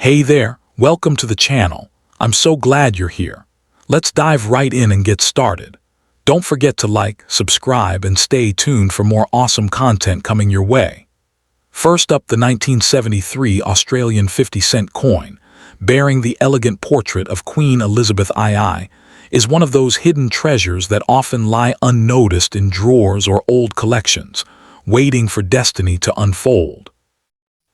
Hey there, welcome to the channel. I'm so glad you're here. Let's dive right in and get started. Don't forget to like, subscribe, and stay tuned for more awesome content coming your way. First up, the 1973 Australian 50-cent coin, bearing the elegant portrait of Queen Elizabeth II, is one of those hidden treasures that often lie unnoticed in drawers or old collections, waiting for destiny to unfold.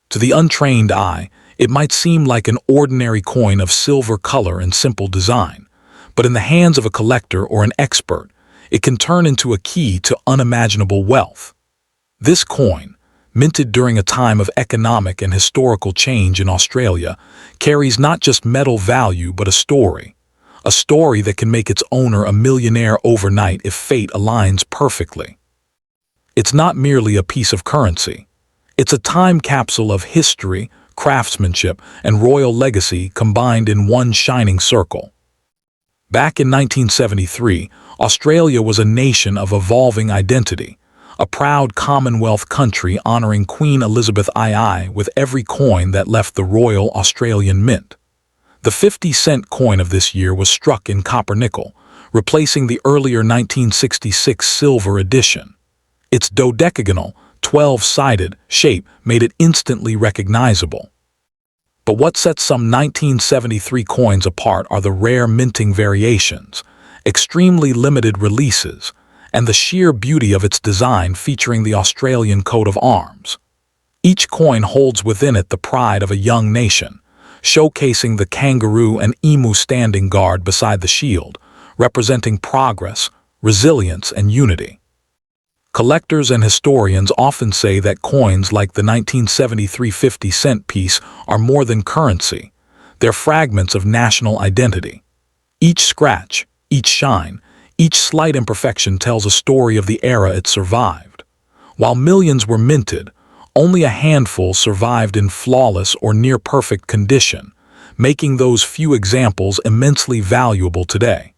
To the untrained eye, it might seem like an ordinary coin of silver color and simple design, but in the hands of a collector or an expert, it can turn into a key to unimaginable wealth. This coin, minted during a time of economic and historical change in Australia, carries not just metal value but a story that can make its owner a millionaire overnight if fate aligns perfectly. It's not merely a piece of currency. It's a time capsule of history, craftsmanship, and royal legacy combined in one shining circle. Back in 1973, Australia was a nation of evolving identity, a proud Commonwealth country honoring Queen Elizabeth II with every coin that left the Royal Australian Mint. The 50-cent coin of this year was struck in copper-nickel, replacing the earlier 1966 silver edition. Its dodecagonal, 12-sided shape made it instantly recognizable. But what sets some 1973 coins apart are the rare minting variations, extremely limited releases, and the sheer beauty of its design featuring the Australian coat of arms. Each coin holds within it the pride of a young nation, showcasing the kangaroo and emu standing guard beside the shield, representing progress, resilience, and unity. Collectors and historians often say that coins like the 1973 50-cent piece are more than currency. They're fragments of national identity. Each scratch, each shine, each slight imperfection tells a story of the era it survived. While millions were minted, only a handful survived in flawless or near-perfect condition, making those few examples immensely valuable today.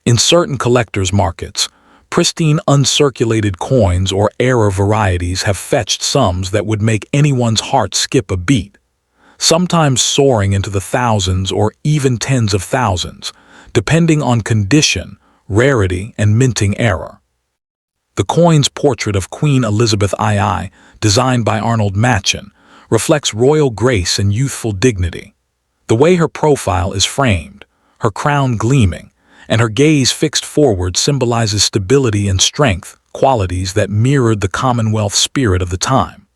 In certain collectors' markets, pristine uncirculated coins or error varieties have fetched sums that would make anyone's heart skip a beat, sometimes soaring into the thousands or even tens of thousands, depending on condition, rarity, and minting error. The coin's portrait of Queen Elizabeth II, designed by Arnold Machin, reflects royal grace and youthful dignity. The way her profile is framed, her crown gleaming, and her gaze fixed forward symbolizes stability and strength, qualities that mirrored the Commonwealth spirit of the time.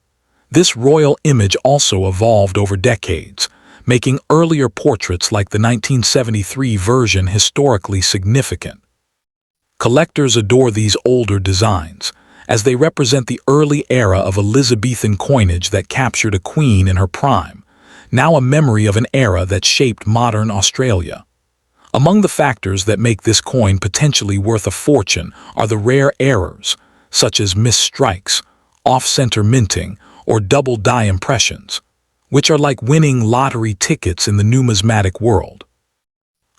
This royal image also evolved over decades, making earlier portraits like the 1973 version historically significant. Collectors adore these older designs, as they represent the early era of Elizabethan coinage that captured a queen in her prime, now a memory of an era that shaped modern Australia. Among the factors that make this coin potentially worth a fortune are the rare errors, such as missed strikes, off-center minting, or double die impressions, which are like winning lottery tickets in the numismatic world.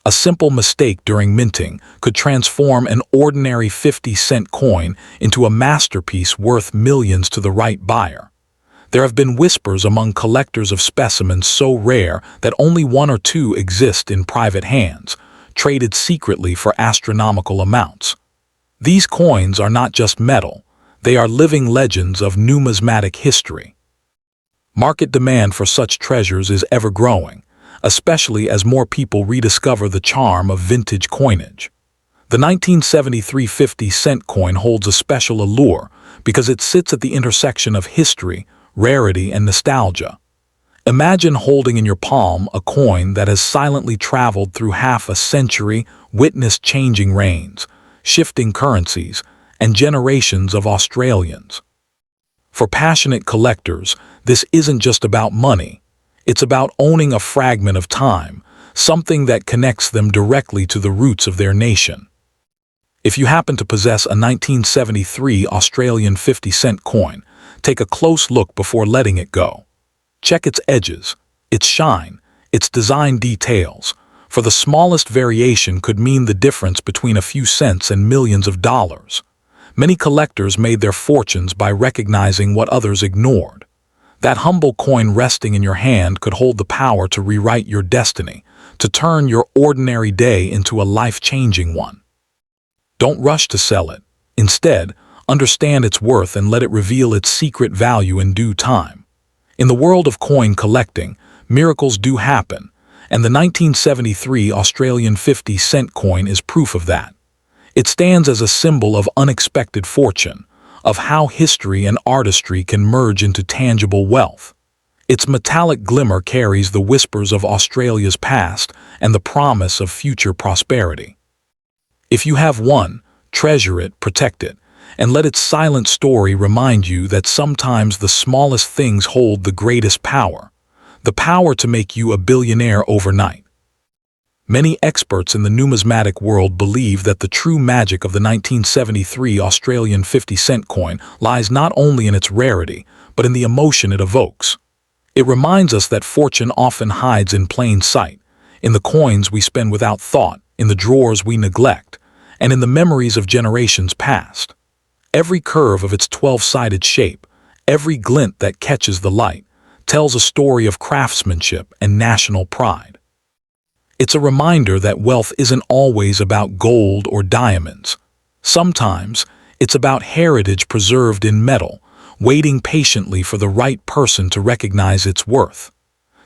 A simple mistake during minting could transform an ordinary 50-cent coin into a masterpiece worth millions to the right buyer. There have been whispers among collectors of specimens so rare that only one or two exist in private hands, traded secretly for astronomical amounts. These coins are not just metal, they are living legends of numismatic history. Market demand for such treasures is ever growing, especially as more people rediscover the charm of vintage coinage. The 1973 50-cent coin holds a special allure because it sits at the intersection of history, rarity, and nostalgia. Imagine holding in your palm a coin that has silently traveled through half a century, witnessed changing reigns, shifting currencies, and generations of Australians. For passionate collectors, this isn't just about money. It's about owning a fragment of time, something that connects them directly to the roots of their nation. If you happen to possess a 1973 Australian 50-cent coin, take a close look before letting it go. Check its edges, its shine, its design details, for the smallest variation could mean the difference between a few cents and millions of dollars. Many collectors made their fortunes by recognizing what others ignored. That humble coin resting in your hand could hold the power to rewrite your destiny, to turn your ordinary day into a life-changing one. Don't rush to sell it. Instead, understand its worth and let it reveal its secret value in due time. In the world of coin collecting, miracles do happen, and the 1973 Australian 50-cent coin is proof of that. It stands as a symbol of unexpected fortune, of how history and artistry can merge into tangible wealth. Its metallic glimmer carries the whispers of Australia's past and the promise of future prosperity. If you have one, treasure it, protect it, and let its silent story remind you that sometimes the smallest things hold the greatest power, the power to make you a billionaire overnight. Many experts in the numismatic world believe that the true magic of the 1973 Australian 50-cent coin lies not only in its rarity, but in the emotion it evokes. It reminds us that fortune often hides in plain sight, in the coins we spend without thought, in the drawers we neglect, and in the memories of generations past. Every curve of its 12-sided shape, every glint that catches the light, tells a story of craftsmanship and national pride. It's a reminder that wealth isn't always about gold or diamonds. Sometimes, it's about heritage preserved in metal, waiting patiently for the right person to recognize its worth.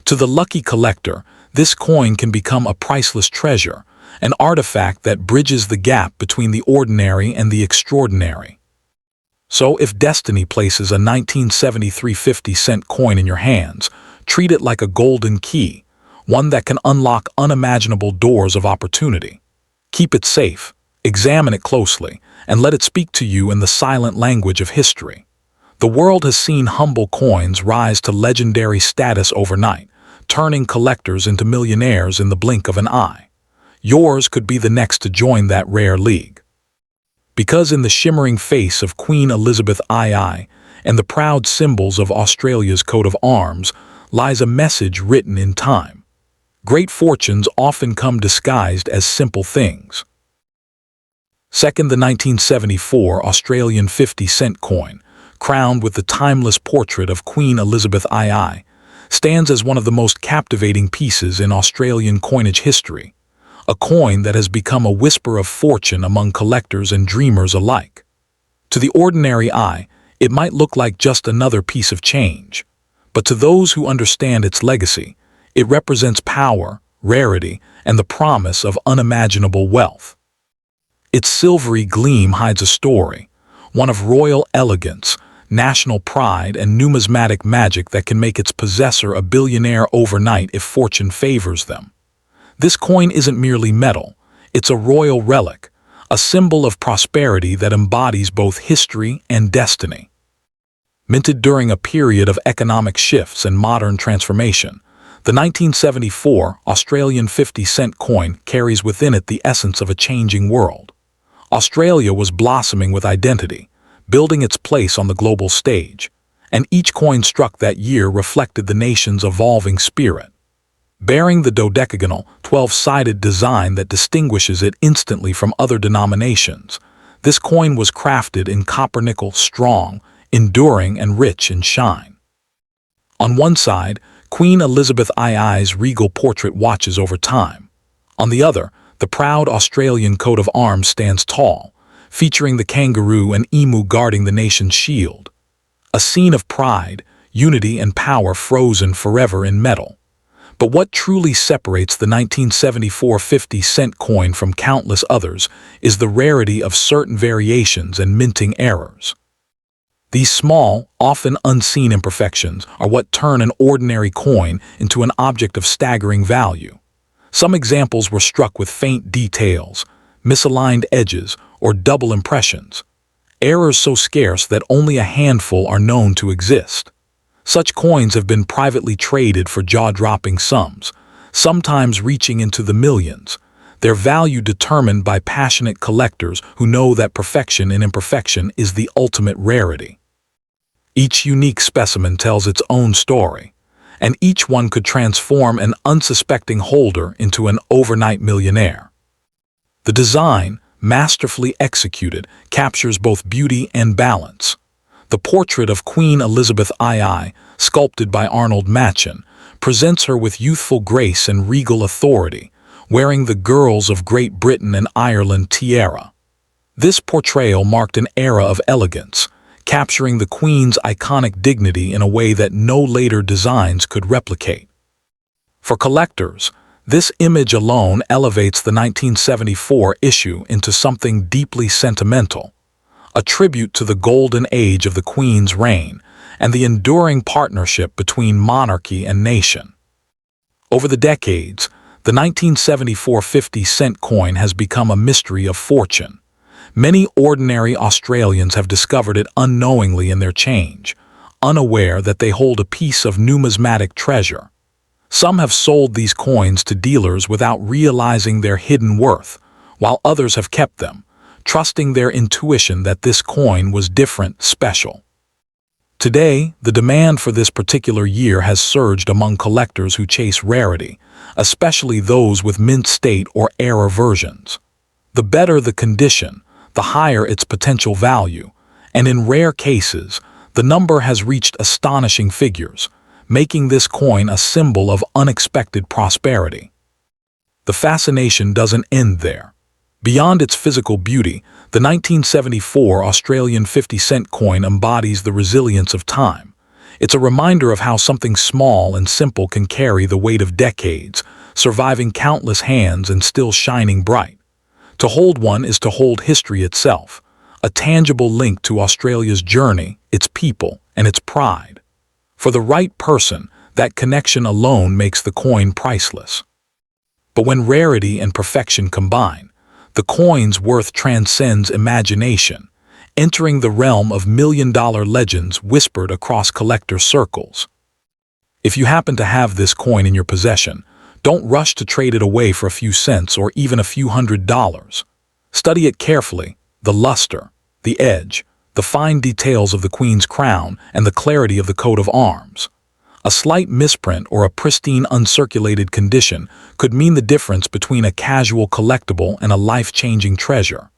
To the lucky collector, this coin can become a priceless treasure, an artifact that bridges the gap between the ordinary and the extraordinary. So if destiny places a 1973 50-cent coin in your hands, treat it like a golden key, one that can unlock unimaginable doors of opportunity. Keep it safe, examine it closely, and let it speak to you in the silent language of history. The world has seen humble coins rise to legendary status overnight, turning collectors into millionaires in the blink of an eye. Yours could be the next to join that rare league. Because in the shimmering face of Queen Elizabeth II and the proud symbols of Australia's coat of arms lies a message written in time. Great fortunes often come disguised as simple things. Second, the 1974 Australian 50-cent coin, crowned with the timeless portrait of Queen Elizabeth II, stands as one of the most captivating pieces in Australian coinage history, a coin that has become a whisper of fortune among collectors and dreamers alike. To the ordinary eye, it might look like just another piece of change, but to those who understand its legacy, it represents power, rarity, and the promise of unimaginable wealth. Its silvery gleam hides a story, one of royal elegance, national pride, and numismatic magic that can make its possessor a billionaire overnight if fortune favors them. This coin isn't merely metal, it's a royal relic, a symbol of prosperity that embodies both history and destiny. Minted during a period of economic shifts and modern transformation, the 1974 Australian 50-cent coin carries within it the essence of a changing world. Australia was blossoming with identity, building its place on the global stage, and each coin struck that year reflected the nation's evolving spirit. Bearing the dodecagonal, 12-sided design that distinguishes it instantly from other denominations, this coin was crafted in copper-nickel, strong, enduring, and rich in shine. On one side, Queen Elizabeth II's regal portrait watches over time. On the other, the proud Australian coat of arms stands tall, featuring the kangaroo and emu guarding the nation's shield. A scene of pride, unity, and power frozen forever in metal. But what truly separates the 1974 50-cent coin from countless others is the rarity of certain variations and minting errors. These small, often unseen imperfections are what turn an ordinary coin into an object of staggering value. Some examples were struck with faint details, misaligned edges, or double impressions, errors so scarce that only a handful are known to exist. Such coins have been privately traded for jaw-dropping sums, sometimes reaching into the millions, their value determined by passionate collectors who know that perfection in imperfection is the ultimate rarity. Each unique specimen tells its own story, and each one could transform an unsuspecting holder into an overnight millionaire. The design, masterfully executed, captures both beauty and balance. The portrait of Queen Elizabeth II, sculpted by Arnold Machen, presents her with youthful grace and regal authority, wearing the girls of Great Britain and Ireland tiara. This portrayal marked an era of elegance, capturing the Queen's iconic dignity in a way that no later designs could replicate. For collectors, this image alone elevates the 1974 issue into something deeply sentimental, a tribute to the golden age of the Queen's reign and the enduring partnership between monarchy and nation. Over the decades, the 1974 50-cent coin has become a mystery of fortune. Many ordinary Australians have discovered it unknowingly in their change, unaware that they hold a piece of numismatic treasure. Some have sold these coins to dealers without realizing their hidden worth, while others have kept them, trusting their intuition that this coin was different, special. Today, the demand for this particular year has surged among collectors who chase rarity, especially those with mint state or error versions. The better the condition, the higher its potential value, and in rare cases, the number has reached astonishing figures, making this coin a symbol of unexpected prosperity. The fascination doesn't end there. Beyond its physical beauty, the 1974 Australian 50-cent coin embodies the resilience of time. It's a reminder of how something small and simple can carry the weight of decades, surviving countless hands and still shining bright. To hold one is to hold history itself, a tangible link to Australia's journey, its people, and its pride. For the right person, that connection alone makes the coin priceless. But when rarity and perfection combine, the coin's worth transcends imagination, entering the realm of million-dollar legends whispered across collector circles. If you happen to have this coin in your possession, don't rush to trade it away for a few cents or even a few $100s. Study it carefully, the luster, the edge, the fine details of the Queen's crown, and the clarity of the coat of arms. A slight misprint or a pristine uncirculated condition could mean the difference between a casual collectible and a life-changing treasure.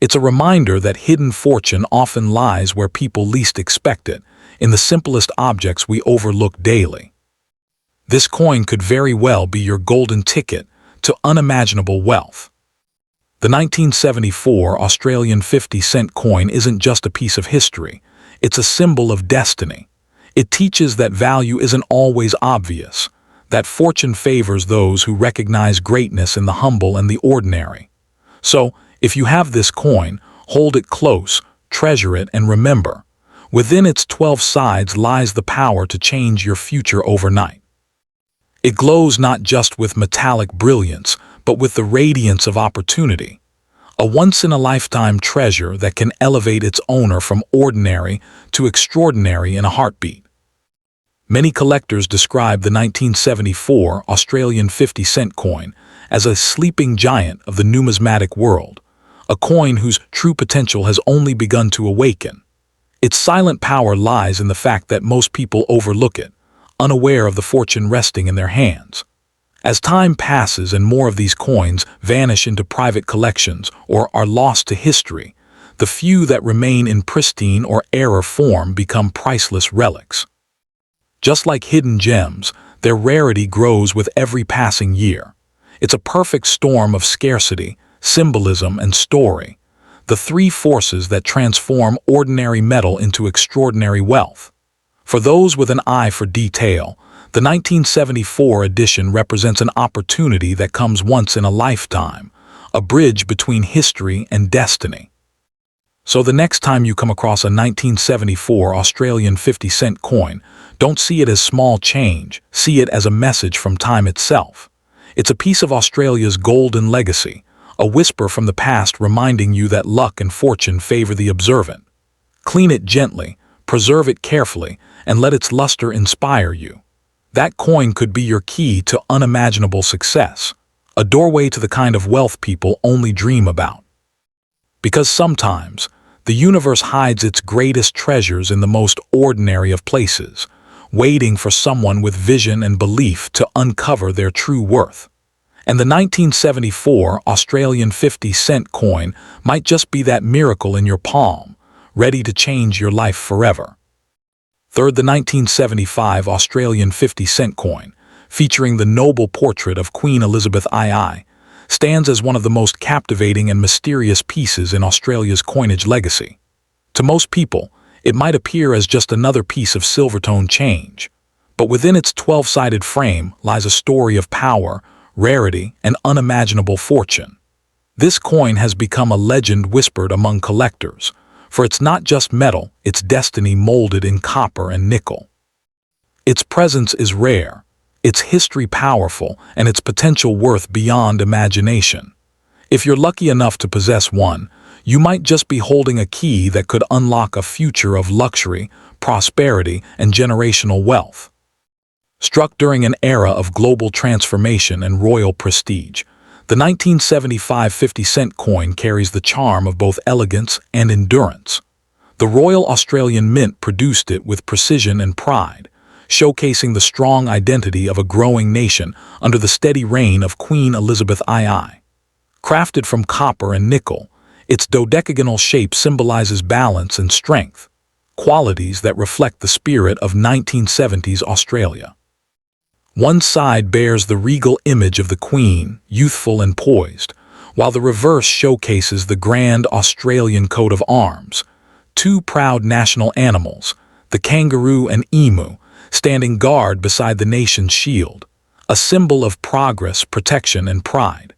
It's a reminder that hidden fortune often lies where people least expect it, in the simplest objects we overlook daily. This coin could very well be your golden ticket to unimaginable wealth. The 1974 Australian 50-cent coin isn't just a piece of history, it's a symbol of destiny. It teaches that value isn't always obvious, that fortune favors those who recognize greatness in the humble and the ordinary. So, if you have this coin, hold it close, treasure it, and remember, within its 12 sides lies the power to change your future overnight. It glows not just with metallic brilliance, but with the radiance of opportunity. A once-in-a-lifetime treasure that can elevate its owner from ordinary to extraordinary in a heartbeat. Many collectors describe the 1974 Australian 50-cent coin as a sleeping giant of the numismatic world, a coin whose true potential has only begun to awaken. Its silent power lies in the fact that most people overlook it, unaware of the fortune resting in their hands. As time passes and more of these coins vanish into private collections or are lost to history, the few that remain in pristine or error form become priceless relics. Just like hidden gems, their rarity grows with every passing year. It's a perfect storm of scarcity, symbolism, and story, the three forces that transform ordinary metal into extraordinary wealth. For those with an eye for detail, the 1974 edition represents an opportunity that comes once in a lifetime, a bridge between history and destiny. So the next time you come across a 1974 Australian 50-cent coin, don't see it as small change, see it as a message from time itself. It's a piece of Australia's golden legacy, a whisper from the past reminding you that luck and fortune favor the observant. Clean it gently, preserve it carefully, and let its luster inspire you. That coin could be your key to unimaginable success, a doorway to the kind of wealth people only dream about. Because sometimes, the universe hides its greatest treasures in the most ordinary of places, waiting for someone with vision and belief to uncover their true worth. And the 1974 Australian 50-cent coin might just be that miracle in your palm, ready to change your life forever. Third, the 1975 Australian 50-cent coin, featuring the noble portrait of Queen Elizabeth II, stands as one of the most captivating and mysterious pieces in Australia's coinage legacy. To most people, it might appear as just another piece of silver-toned change, but within its 12-sided frame lies a story of power, rarity, and unimaginable fortune. This coin has become a legend whispered among collectors, for it's not just metal, it's destiny molded in copper and nickel. Its presence is rare, its history powerful, and its potential worth beyond imagination. If you're lucky enough to possess one, you might just be holding a key that could unlock a future of luxury, prosperity, and generational wealth. Struck during an era of global transformation and royal prestige, the 1975 50-cent coin carries the charm of both elegance and endurance. The Royal Australian Mint produced it with precision and pride, showcasing the strong identity of a growing nation under the steady reign of Queen Elizabeth II. Crafted from copper and nickel, its dodecagonal shape symbolizes balance and strength, qualities that reflect the spirit of 1970s Australia. One side bears the regal image of the Queen, youthful and poised, while the reverse showcases the grand Australian coat of arms, two proud national animals, the kangaroo and emu, standing guard beside the nation's shield, a symbol of progress, protection, and pride.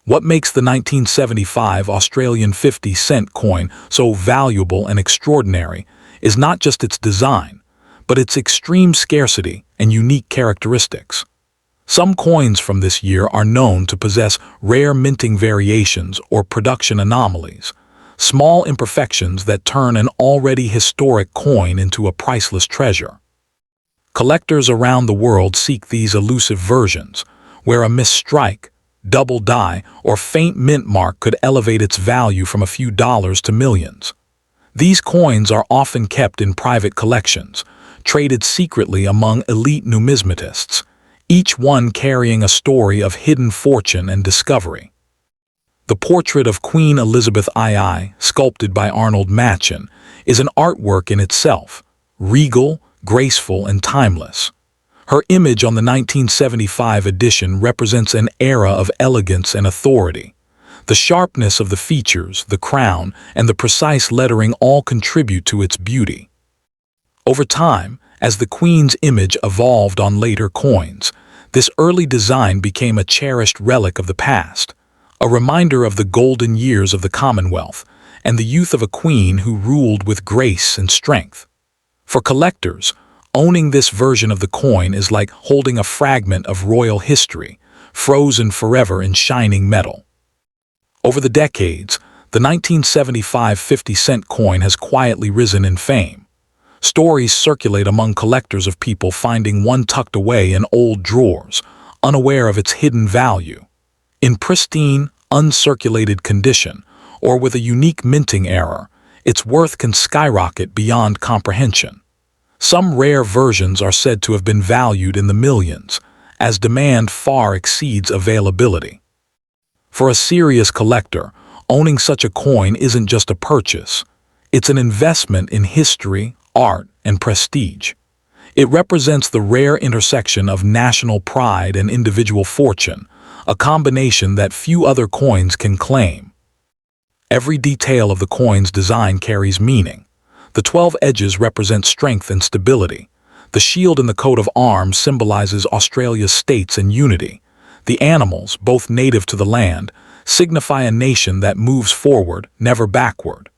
What makes the 1975 Australian 50-cent coin so valuable and extraordinary is not just its design, but its extreme scarcity and unique characteristics. Some coins from this year are known to possess rare minting variations or production anomalies, small imperfections that turn an already historic coin into a priceless treasure. Collectors around the world seek these elusive versions, where a misstrike, double die, or faint mint mark could elevate its value from a few dollars to millions. These coins are often kept in private collections, traded secretly among elite numismatists, each one carrying a story of hidden fortune and discovery. The portrait of Queen Elizabeth II, sculpted by Arnold Machin, is an artwork in itself, regal, graceful, and timeless. Her image on the 1975 edition represents an era of elegance and authority. The sharpness of the features, the crown, and the precise lettering all contribute to its beauty. Over time, as the Queen's image evolved on later coins, this early design became a cherished relic of the past, a reminder of the golden years of the Commonwealth and the youth of a queen who ruled with grace and strength. For collectors, owning this version of the coin is like holding a fragment of royal history, frozen forever in shining metal. Over the decades, the 1975 50-cent coin has quietly risen in fame. Stories circulate among collectors of people finding one tucked away in old drawers, unaware of its hidden value. In pristine, uncirculated condition, or with a unique minting error, its worth can skyrocket beyond comprehension. Some rare versions are said to have been valued in the millions, as demand far exceeds availability. For a serious collector, owning such a coin isn't just a purchase. It's an investment in history, art, and prestige. It represents the rare intersection of national pride and individual fortune, a combination that few other coins can claim. Every detail of the coin's design carries meaning. The 12 edges represent strength and stability. The shield and the coat of arms symbolizes Australia's states and unity. The animals, both native to the land, signify a nation that moves forward, never backward.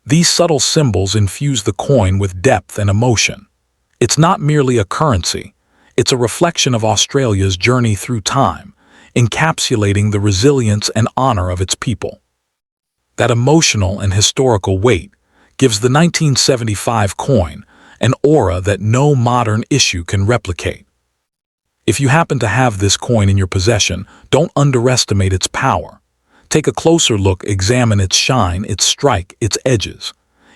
These subtle symbols infuse the coin with depth and emotion. It's not merely a currency, it's a reflection of Australia's journey through time, encapsulating the resilience and honor of its people. That emotional and historical weight gives the 1975 coin an aura that no modern issue can replicate. If you happen to have this coin in your possession, don't underestimate its power. Take a closer look, examine its shine, its strike, its edges.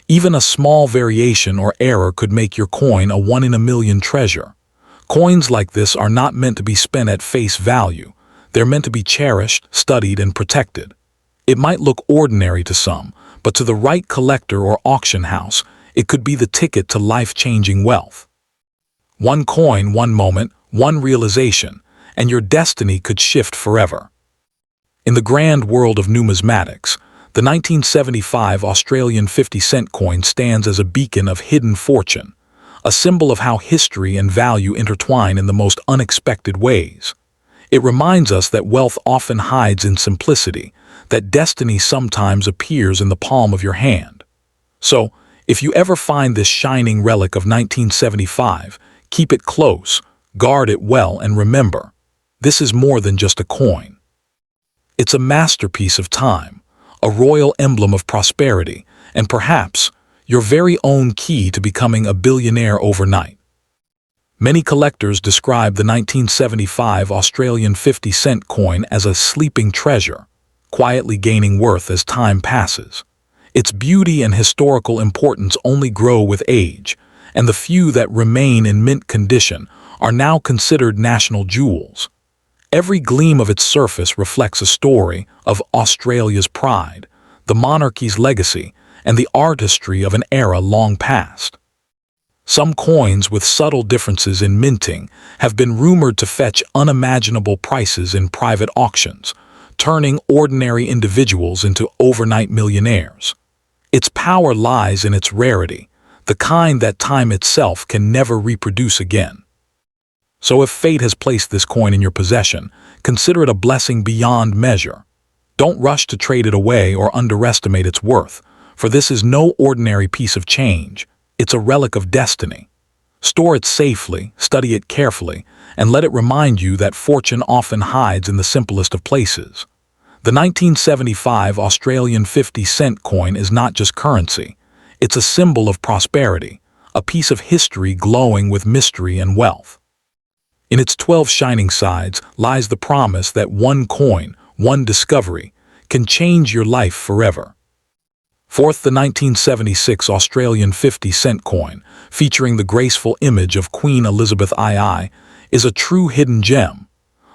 Even a small variation or error could make your coin a one-in-a-million treasure. Coins like this are not meant to be spent at face value. They're meant to be cherished, studied, and protected. It might look ordinary to some, but to the right collector or auction house, it could be the ticket to life-changing wealth. One coin, one moment, one realization, and your destiny could shift forever. In the grand world of numismatics, the 1975 Australian 50-cent coin stands as a beacon of hidden fortune, a symbol of how history and value intertwine in the most unexpected ways. It reminds us that wealth often hides in simplicity, that destiny sometimes appears in the palm of your hand. So, if you ever find this shining relic of 1975, keep it close, guard it well, and remember, this is more than just a coin. It's a masterpiece of time, a royal emblem of prosperity, and perhaps your very own key to becoming a billionaire overnight. Many collectors describe the 1975 Australian 50-cent coin as a sleeping treasure, quietly gaining worth as time passes. Its beauty and historical importance only grow with age, and the few that remain in mint condition are now considered national jewels. Every gleam of its surface reflects a story of Australia's pride, the monarchy's legacy, and the artistry of an era long past. Some coins with subtle differences in minting have been rumored to fetch unimaginable prices in private auctions, turning ordinary individuals into overnight millionaires. Its power lies in its rarity, the kind that time itself can never reproduce again. So if fate has placed this coin in your possession, consider it a blessing beyond measure. Don't rush to trade it away or underestimate its worth, for this is no ordinary piece of change. It's a relic of destiny. Store it safely, study it carefully, and let it remind you that fortune often hides in the simplest of places. The 1975 Australian 50-cent coin is not just currency. It's a symbol of prosperity, a piece of history glowing with mystery and wealth. In its 12 shining sides lies the promise that one coin, one discovery, can change your life forever. Fourth, the 1976 Australian 50-cent coin, featuring the graceful image of Queen Elizabeth II, is a true hidden gem,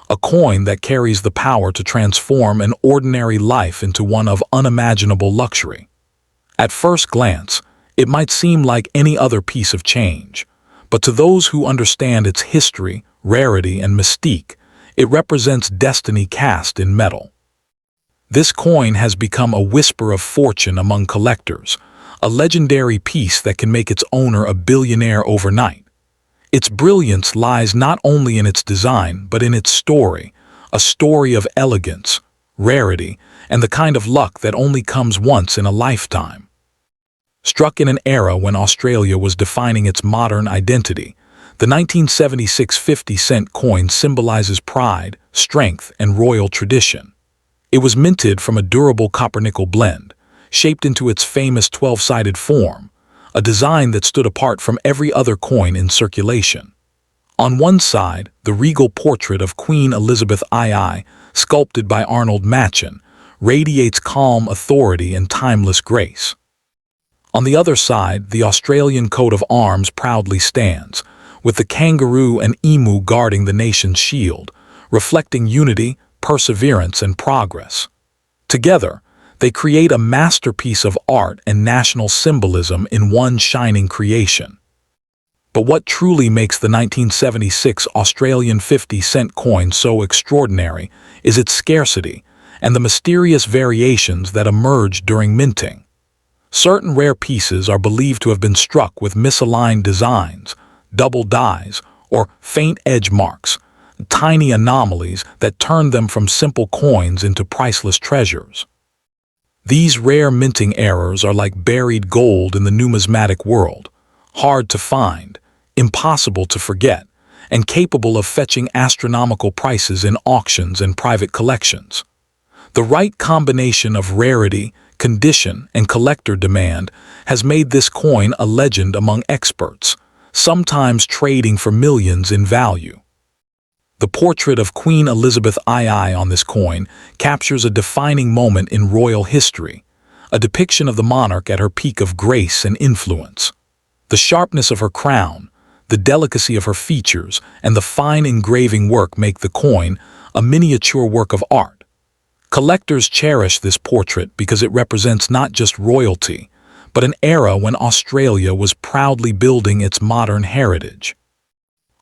a coin that carries the power to transform an ordinary life into one of unimaginable luxury. At first glance, it might seem like any other piece of change, but to those who understand its history, rarity, and mystique, it represents destiny cast in metal. This coin has become a whisper of fortune among collectors, a legendary piece that can make its owner a billionaire overnight. Its brilliance lies not only in its design, but in its story, a story of elegance, rarity, and the kind of luck that only comes once in a lifetime. Struck in an era when Australia was defining its modern identity, the 1976 50-cent coin symbolizes pride, strength, and royal tradition. It was minted from a durable copper-nickel blend, shaped into its famous 12-sided form, a design that stood apart from every other coin in circulation. On one side, the regal portrait of Queen Elizabeth II, sculpted by Arnold Machin, radiates calm authority and timeless grace. On the other side, the Australian coat of arms proudly stands, with the kangaroo and emu guarding the nation's shield, reflecting unity, perseverance, and progress. Together, they create a masterpiece of art and national symbolism in one shining creation. But what truly makes the 1976 Australian 50-cent coin so extraordinary is its scarcity and the mysterious variations that emerge during minting. Certain rare pieces are believed to have been struck with misaligned designs, double dies, or faint edge marks, tiny anomalies that turn them from simple coins into priceless treasures. These rare minting errors are like buried gold in the numismatic world, hard to find, impossible to forget, and capable of fetching astronomical prices in auctions and private collections. The right combination of rarity, condition, and collector demand has made this coin a legend among experts, sometimes trading for millions in value. The portrait of Queen Elizabeth II on this coin captures a defining moment in royal history, a depiction of the monarch at her peak of grace and influence. The sharpness of her crown, the delicacy of her features, and the fine engraving work make the coin a miniature work of art. Collectors cherish this portrait because it represents not just royalty, but an era when Australia was proudly building its modern heritage.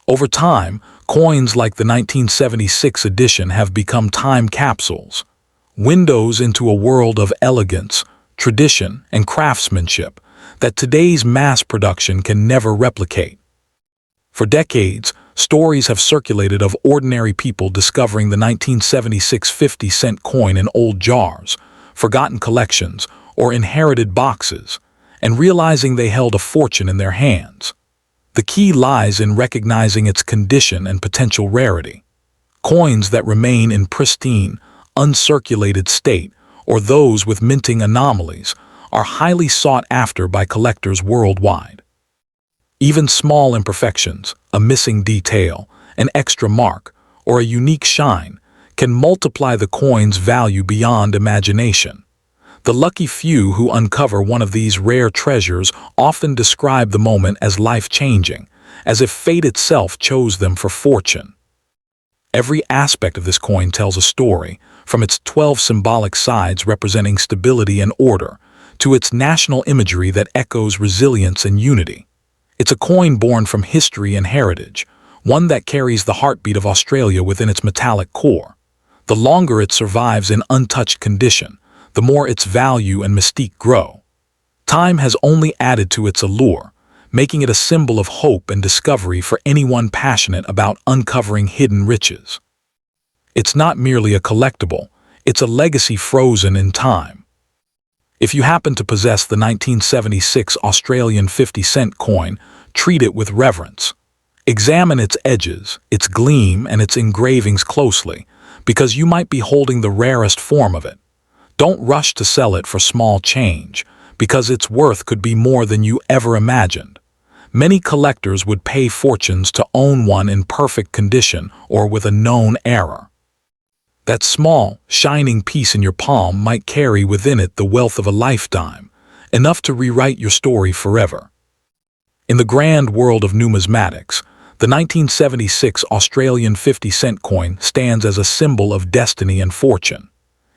Over time, coins like the 1976 edition have become time capsules, windows into a world of elegance, tradition, and craftsmanship that today's mass production can never replicate. For decades, stories have circulated of ordinary people discovering the 1976 50-cent coin in old jars, forgotten collections, or inherited boxes, and realizing they held a fortune in their hands. The key lies in recognizing its condition and potential rarity. Coins that remain in pristine, uncirculated state, or those with minting anomalies, are highly sought after by collectors worldwide. Even small imperfections, a missing detail, an extra mark, or a unique shine, can multiply the coin's value beyond imagination. The lucky few who uncover one of these rare treasures often describe the moment as life-changing, as if fate itself chose them for fortune. Every aspect of this coin tells a story, from its 12 symbolic sides representing stability and order, to its national imagery that echoes resilience and unity. It's a coin born from history and heritage, one that carries the heartbeat of Australia within its metallic core. The longer it survives in untouched condition, the more its value and mystique grow. Time has only added to its allure, making it a symbol of hope and discovery for anyone passionate about uncovering hidden riches. It's not merely a collectible, it's a legacy frozen in time. If you happen to possess the 1976 Australian 50-cent coin, treat it with reverence. Examine its edges, its gleam, and its engravings closely, because you might be holding the rarest form of it. Don't rush to sell it for small change, because its worth could be more than you ever imagined. Many collectors would pay fortunes to own one in perfect condition or with a known error. That small, shining piece in your palm might carry within it the wealth of a lifetime, enough to rewrite your story forever. In the grand world of numismatics, the 1976 Australian 50-cent coin stands as a symbol of destiny and fortune.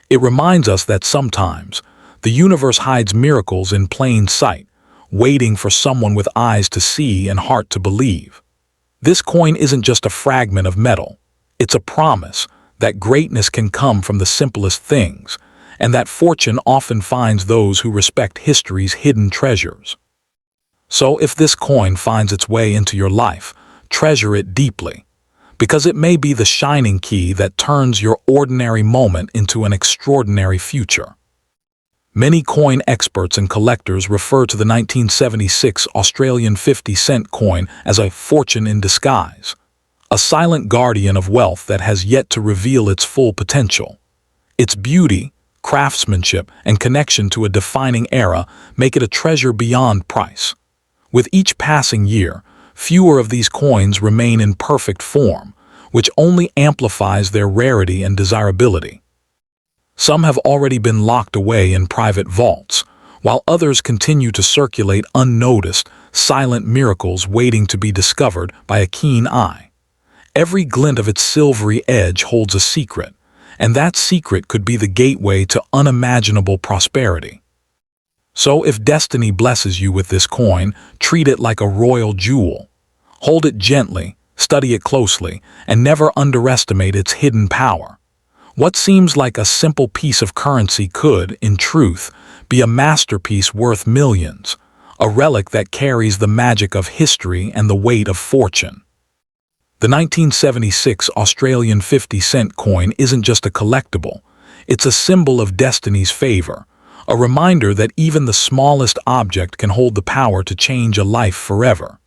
It reminds us that sometimes the universe hides miracles in plain sight, waiting for someone with eyes to see and heart to believe. This coin isn't just a fragment of metal, it's a promise that greatness can come from the simplest things, and that fortune often finds those who respect history's hidden treasures. So if this coin finds its way into your life, treasure it deeply, because it may be the shining key that turns your ordinary moment into an extraordinary future. Many coin experts and collectors refer to the 1976 Australian 50-cent coin as a fortune in disguise, a silent guardian of wealth that has yet to reveal its full potential. Its beauty, craftsmanship, and connection to a defining era make it a treasure beyond price. With each passing year, fewer of these coins remain in perfect form, which only amplifies their rarity and desirability. Some have already been locked away in private vaults, while others continue to circulate unnoticed, silent miracles waiting to be discovered by a keen eye. Every glint of its silvery edge holds a secret, and that secret could be the gateway to unimaginable prosperity. So if destiny blesses you with this coin, treat it like a royal jewel. Hold it gently, study it closely, and never underestimate its hidden power. What seems like a simple piece of currency could, in truth, be a masterpiece worth millions, a relic that carries the magic of history and the weight of fortune. The 1976 Australian 50-cent coin isn't just a collectible, it's a symbol of destiny's favor, a reminder that even the smallest object can hold the power to change a life forever.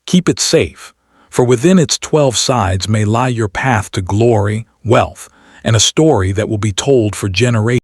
Keep it safe, for within its 12 sides may lie your path to glory, wealth, and a story that will be told for generations.